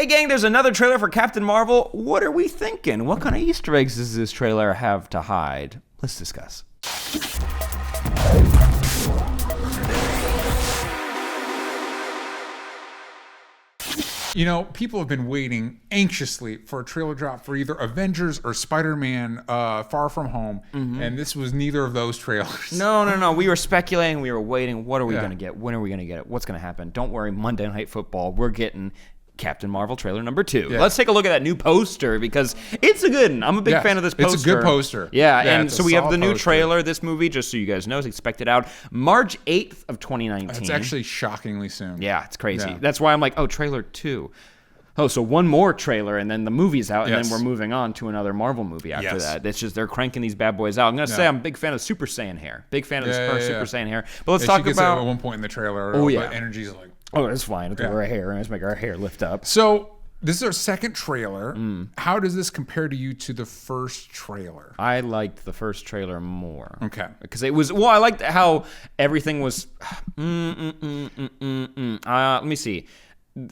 Hey gang, there's another trailer for Captain Marvel. What are we thinking? What kind of Easter eggs does this trailer have to hide? Let's discuss. You know, people have been waiting anxiously for a trailer drop for either Avengers or Spider-Man Far From Home, and this was neither of those trailers. No. We were speculating. We were waiting. What are we going to get? When are we going to get it? What's going to happen? Don't worry, Monday Night Football, we're getting Captain Marvel trailer number 2. Yeah. Let's take a look at that new poster because it's a good one. I'm a big fan of this poster. It's a good poster. Yeah, and so we have the new trailer. This movie, just so you guys know, is expected out March 8th of 2019. It's actually shockingly soon. Yeah, it's crazy. Yeah. That's why I'm like, oh, trailer 2. Oh, so one more trailer, and then the movie's out, and then we're moving on to another Marvel movie after that. It's just they're cranking these bad boys out. I'm going to say I'm a big fan of Super Saiyan hair. Big fan of her Super Saiyan hair. But let's talk about... at one point in the trailer, but energy's like... Oh, it's fine. Let's her hair. Let's make her hair lift up. So... this is our second trailer. How does this compare to you to the first trailer? I liked the first trailer more. Okay. Because it was... well, I liked how everything was... let me see.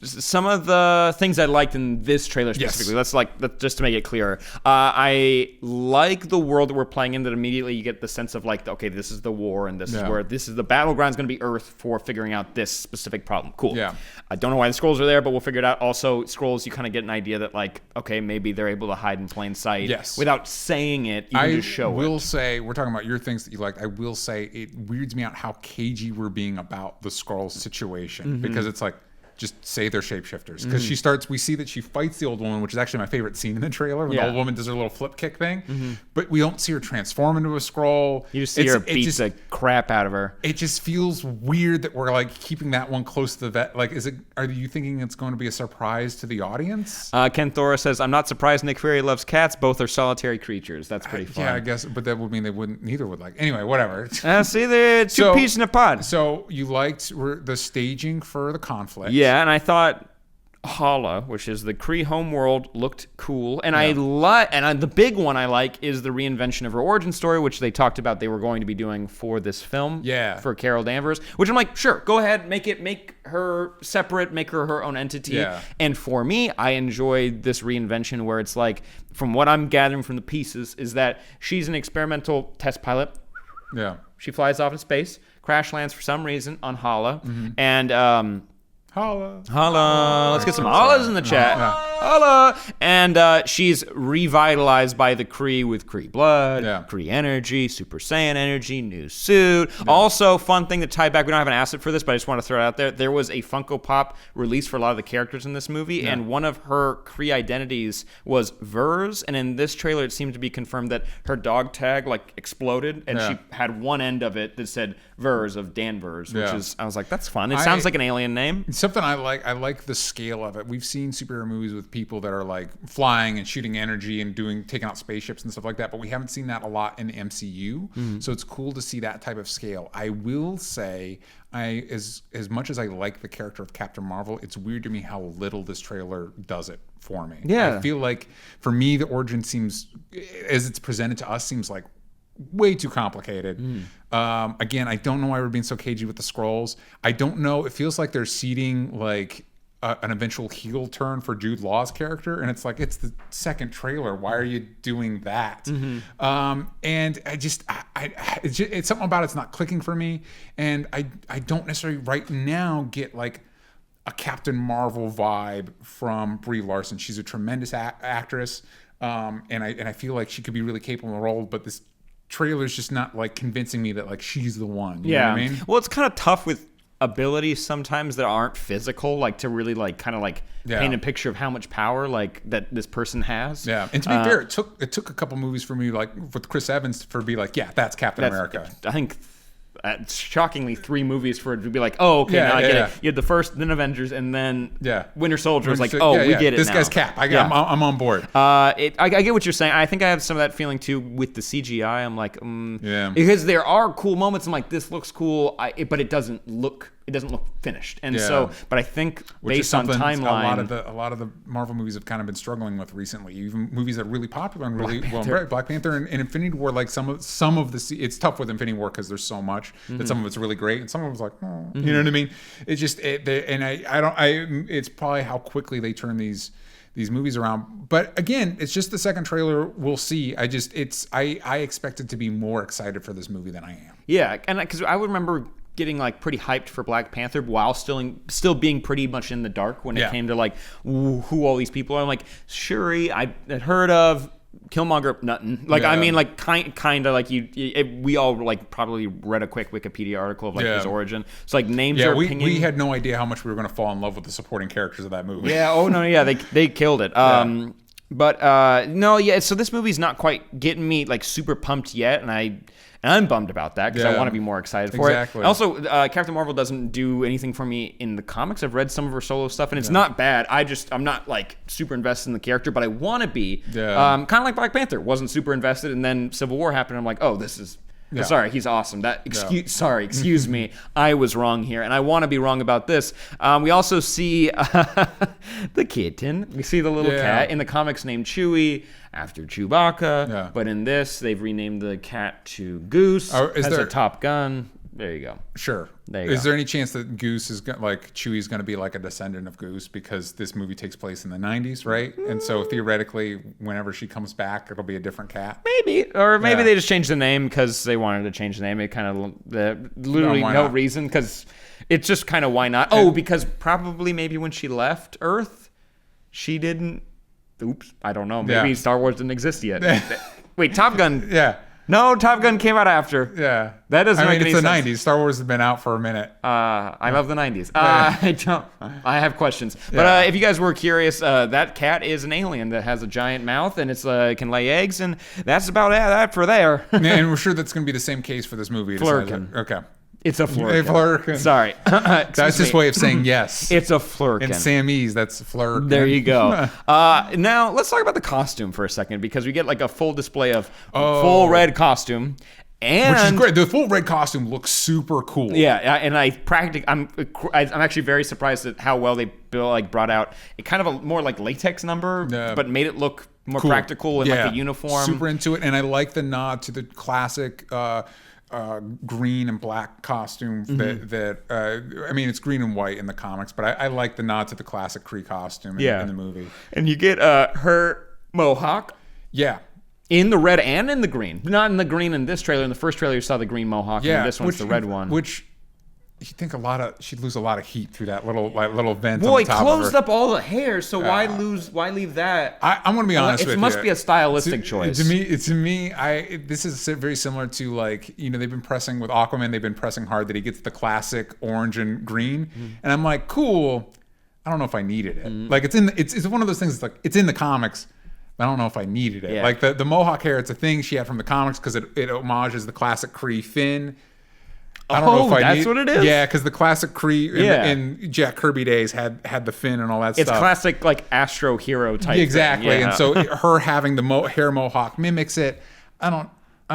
Some of the things I liked in this trailer specifically, let's just to make it clear, I like the world that we're playing in, that immediately you get the sense of like, okay, this is the war, and this is where the battleground is going to be Earth for figuring out this specific problem. Cool. Yeah. I don't know why the Skrulls are there, but we'll figure it out. Also, Skrulls, you kind of get an idea that like, okay, maybe they're able to hide in plain sight without saying it, even just show it. I will say, we're talking about your things that you liked. I will say it weirds me out how cagey we're being about the Skrulls situation, because it's like, just say they're shapeshifters. Because we see that she fights the old woman, which is actually my favorite scene in the trailer, when the old woman does her little flip kick thing. But we don't see her transform into a Skrull. You just see her beat the crap out of her. It just feels weird that we're like keeping that one close to the vet. Like, are you thinking it's going to be a surprise to the audience? Ken Thora says, I'm not surprised Nick Fury loves cats. Both are solitary creatures. That's pretty fun. Yeah, I guess, but that would mean neither would like. Anyway, whatever. See, they're two peas in a pod. So you liked the staging for the conflict. Yeah, and I thought Hala, which is the Kree homeworld, looked cool, and the big one I like is the reinvention of her origin story, which they talked about they were going to be doing for this film, for Carol Danvers. Which I'm like, sure, go ahead, make her separate, make her own entity. Yeah. And for me, I enjoyed this reinvention where it's like, from what I'm gathering from the pieces, is that she's an experimental test pilot. Yeah. She flies off in space, crash lands for some reason on Hala, and Holla. Let's get some hollas in the chat. Holla. And she's revitalized by the Kree with Kree blood, Kree energy, Super Saiyan energy, new suit. Also, fun thing to tie back. We don't have an asset for this, but I just want to throw it out there. There was a Funko Pop released for a lot of the characters in this movie, and one of her Kree identities was Vers. And in this trailer, it seemed to be confirmed that her dog tag like exploded, and she had one end of it that said Vers of Danvers, which is, I was like, that's fun. It sounds like an alien name. Something I like the scale of it. We've seen superhero movies with people that are like flying and shooting energy and taking out spaceships and stuff like that, but we haven't seen that a lot in the MCU. So it's cool to see that type of scale. I will say, as much as I like the character of Captain Marvel, it's weird to me how little this trailer does it for me. Yeah. I feel like for me, the origin seems, as it's presented to us, seems like way too complicated. Again, I don't know why we're being so cagey with the Skrulls. I don't know. It feels like they're seeding like an eventual heel turn for Jude Law's character, and it's like, it's the second trailer. Why are you doing that? And it's something about it's not clicking for me, and I don't necessarily right now get like a Captain Marvel vibe from Brie Larson. She's a tremendous actress, and I feel like she could be really capable in the role, but this trailer's just not like convincing me that like she's the one. You know what I mean? Well, it's kind of tough with abilities sometimes that aren't physical, like to really like kind of like paint a picture of how much power like that this person has. Yeah, and to be fair, it took a couple movies for me, like with Chris Evans, for be like, yeah, that's Captain America. I think shockingly 3 movies for it to be like, oh, okay, now I get it. You had the first, then Avengers, and then Winter Soldier was like, oh, we get it this now. Guy's Cap. I'm on board. I get what you're saying. I think I have some of that feeling too with the CGI. I'm like, because there are cool moments. I'm like, this looks cool, but it doesn't look it doesn't look finished. And Yeah. so, but I think Which is based on something timeline, a lot of the Marvel movies have kind of been struggling with recently. Even movies that are really popular and really well, Panther. Black Panther and Infinity War, like some of the, it's tough with Infinity War because there's so much that some of it's really great and some of it's like, you know what I mean? It's just it's probably how quickly they turn these movies around. But again, it's just the second trailer. We'll see. I expected to be more excited for this movie than I am. yeah, and because I would remember getting like pretty hyped for Black Panther while still being pretty much in the dark when it came to like who all these people are. I'm like, Shuri, I had heard of. Killmonger, nothing. Like, I mean, like, kind of like we all like probably read a quick Wikipedia article of like his origin. So like names are pinging. We had no idea how much we were going to fall in love with the supporting characters of that movie. Yeah. Oh no. Yeah. They killed it. But no. Yeah. So this movie's not quite getting me like super pumped yet, and I'm bummed about that because I want to be more excited for it. Also, Captain Marvel doesn't do anything for me in the comics. I've read some of her solo stuff, and it's not bad. I'm not like super invested in the character, but I want to be. Kind of like Black Panther. Wasn't super invested, and then Civil War happened. And I'm like, oh, this is. Yeah. Sorry, he's awesome. Excuse me. I was wrong here, and I want to be wrong about this. We also see the kitten. We see the little cat in the comics named Chewie after Chewbacca. Yeah. But in this, they've renamed the cat to Goose. Has a Top Gun. There you go. Sure. Is there any chance that Goose is like Chewie's going to be like a descendant of Goose because this movie takes place in the 90s, right? And so theoretically, whenever she comes back, it'll be a different cat. Maybe, or maybe they just changed the name because they wanted to change the name. It kind of literally no reason because it's just kind of why not? Oh, because probably maybe when she left Earth, she didn't. Oops, I don't know. Maybe Star Wars didn't exist yet. Wait, Top Gun. Yeah. No, Top Gun came out after. Yeah. That doesn't make any sense. It's the 90s. Star Wars has been out for a minute. I love the 90s. I have questions. But if you guys were curious, that cat is an alien that has a giant mouth and it's can lay eggs, and that's about that for there. And we're sure that's going to be the same case for this movie. Flurkin. Okay. It's a flurkin. Flurkin. Sorry. That's his way of saying yes. It's a flurkin. And Samese, that's flurkin. There you go. Now, let's talk about the costume for a second because we get like a full display of full red costume. And which is great. The full red costume looks super cool. Yeah, and I'm actually very surprised at how well they brought out a kind of a more like latex number, but made it look more practical and like a uniform. Super into it, and I like the nod to the classic green and black costume I mean, it's green and white in the comics, but I like the nod to the classic Kree costume in the movie. And you get her mohawk. Yeah. In the red and in the green. Not in the green in this trailer. In the first trailer, you saw the green mohawk, and this one's the red one. Which you think she'd lose a lot of heat through that little vent Well, on the top it closed of her. up all the hair, so why leave that? I'm going to be honest with you. It must be a stylistic choice. To me, this is very similar to like, they've been pressing with Aquaman, they've been pressing hard that he gets the classic orange and green. And I'm like, cool. I don't know if I needed it. Like it's one of those things, it's like it's in the comics. I don't know if I needed it. Yeah. Like the mohawk hair, it's a thing she had from the comics because it homages the classic Kree Finn. I don't know if that's what it is? Yeah, because the classic Kree in Jack Kirby days had the fin and all that stuff. It's classic like Astro hero type exactly. thing. Yeah. And so her having the hair mohawk mimics it. I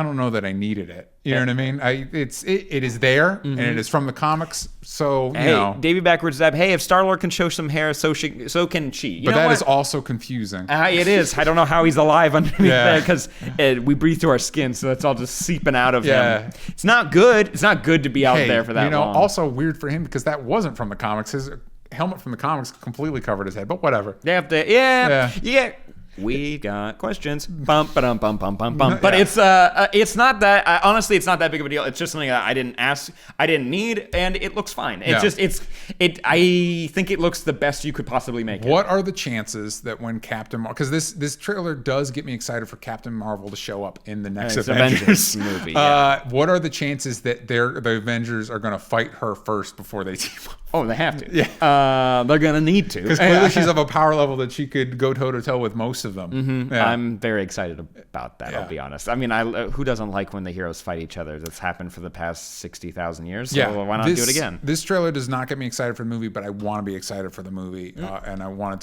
don't know that I needed it. You know what I mean? It is there, and it is from the comics. So Davey Backwards Zeb. Hey, if Star-Lord can show some hair, so can she. But that is also confusing. It is. I don't know how he's alive underneath there because we breathe through our skin, so that's all just seeping out of him. It's not good. It's not good to be out there for that long. Also weird for him because that wasn't from the comics. His helmet from the comics completely covered his head, but whatever. They have to. Yeah. We got questions. Bum, ba-dum, bum, bum, bum, bum. But it's not that. Honestly, it's not that big of a deal. It's just something that I didn't ask, I didn't need, and it looks fine. I think it looks the best you could possibly make it. What are the chances that when Captain Marvel, because this trailer does get me excited for Captain Marvel to show up in the next Avengers movie? What are the chances that the Avengers are going to fight her first before they team up? Oh, they have to. Yeah. They're going to need to. Because clearly she's of a power level that she could go toe-to-toe with most most of them. Yeah. I'm very excited about that. I'll be honest. I mean, who doesn't like when the heroes fight each other? That's happened for the past 60,000 years. So why not do it again? This trailer does not get me excited for the movie, but I want to be excited for the movie, and I want it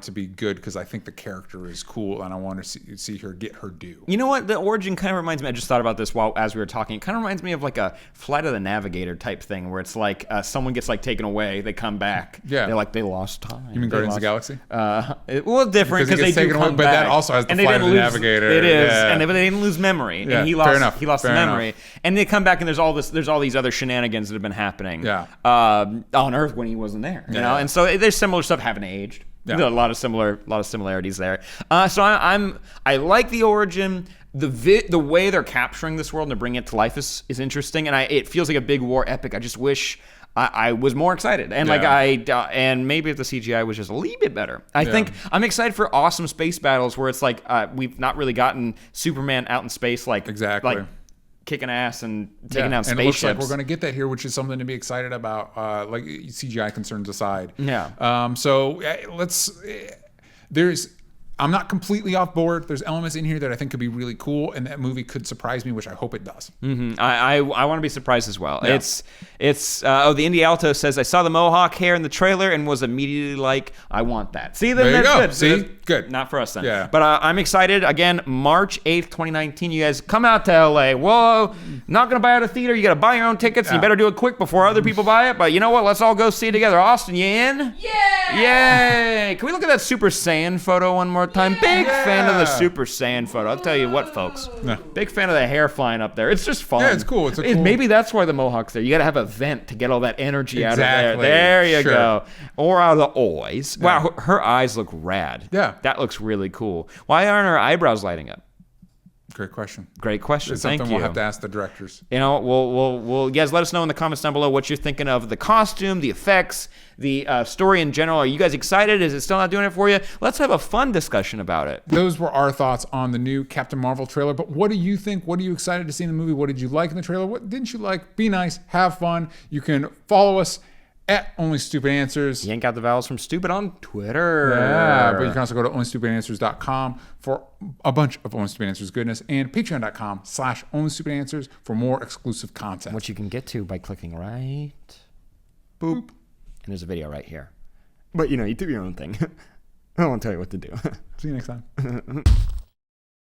to be good because I think the character is cool, and I want to see her get her due. You know what? The origin kind of reminds me. I just thought about this as we were talking. It kind of reminds me of like a Flight of the Navigator type thing, where it's like someone gets like taken away, they come back. Yeah, they're like they lost time. You mean Guardians of the Galaxy? Well, different because they do come but back. that also has the Flight of the Navigator. It is, and they didn't lose memory, and he lost the memory, and they come back, and there's all these other shenanigans that have been happening. On Earth when he wasn't there, you know, and so there's similar stuff haven't aged. Yeah. A lot of similarities there. So I like the origin. The way they're capturing this world and they're bringing it to life is interesting, and it feels like a big war epic. I just wish I was more excited, and and maybe if the CGI was just a little bit better. I think I'm excited for awesome space battles where it's like we've not really gotten Superman out in space like kicking ass and taking down spaceships. And it looks like we're going to get that here, which is something to be excited about, like CGI concerns aside. Yeah. So I'm not completely off board. There's elements in here that I think could be really cool, and that movie could surprise me, which I hope it does. Mm-hmm. I want to be surprised as well. Yeah. The Indie Alto says, I saw the Mohawk hair in the trailer and was immediately like, I want that. See, then that's good. See? Good. Not for us then. Yeah. But I'm excited. Again, March 8th, 2019. You guys come out to LA. Whoa, not going to buy out a theater. You got to buy your own tickets. And you better do it quick before other people buy it. But you know what? Let's all go see it together. Austin, you in? Yeah! Yay! Can we look at that Super Saiyan photo one more time? Yeah. Big fan of the Super Saiyan photo. I'll tell you what, folks. Yeah. Big fan of the hair flying up there. It's just fun. Yeah, it's cool. Maybe that's why the Mohawk's there. You got to have a vent to get all that energy out of there. There you go. Or out of the eyes. Yeah. Wow, her eyes look rad. Yeah. That looks really cool. Why aren't her eyebrows lighting up? Great question. Great question. It's Thank something you. We'll have to ask the directors. You know, we'll you guys let us know in the comments down below what you're thinking of the costume, the effects, the story in general. Are you guys excited? Is it still not doing it for you? Let's have a fun discussion about it. Those were our thoughts on the new Captain Marvel trailer. But what do you think? What are you excited to see in the movie? What did you like in the trailer? What didn't you like? Be nice. Have fun. You can follow us at Only Stupid Answers. Yank out the vowels from stupid on Twitter. Yeah, but you can also go to onlystupidanswers.com for a bunch of Only Stupid Answers goodness, and patreon.com/onlystupidanswers for more exclusive content. Which you can get to by clicking right boop. And there's a video right here. But you do your own thing. I don't want to tell you what to do. See you next time.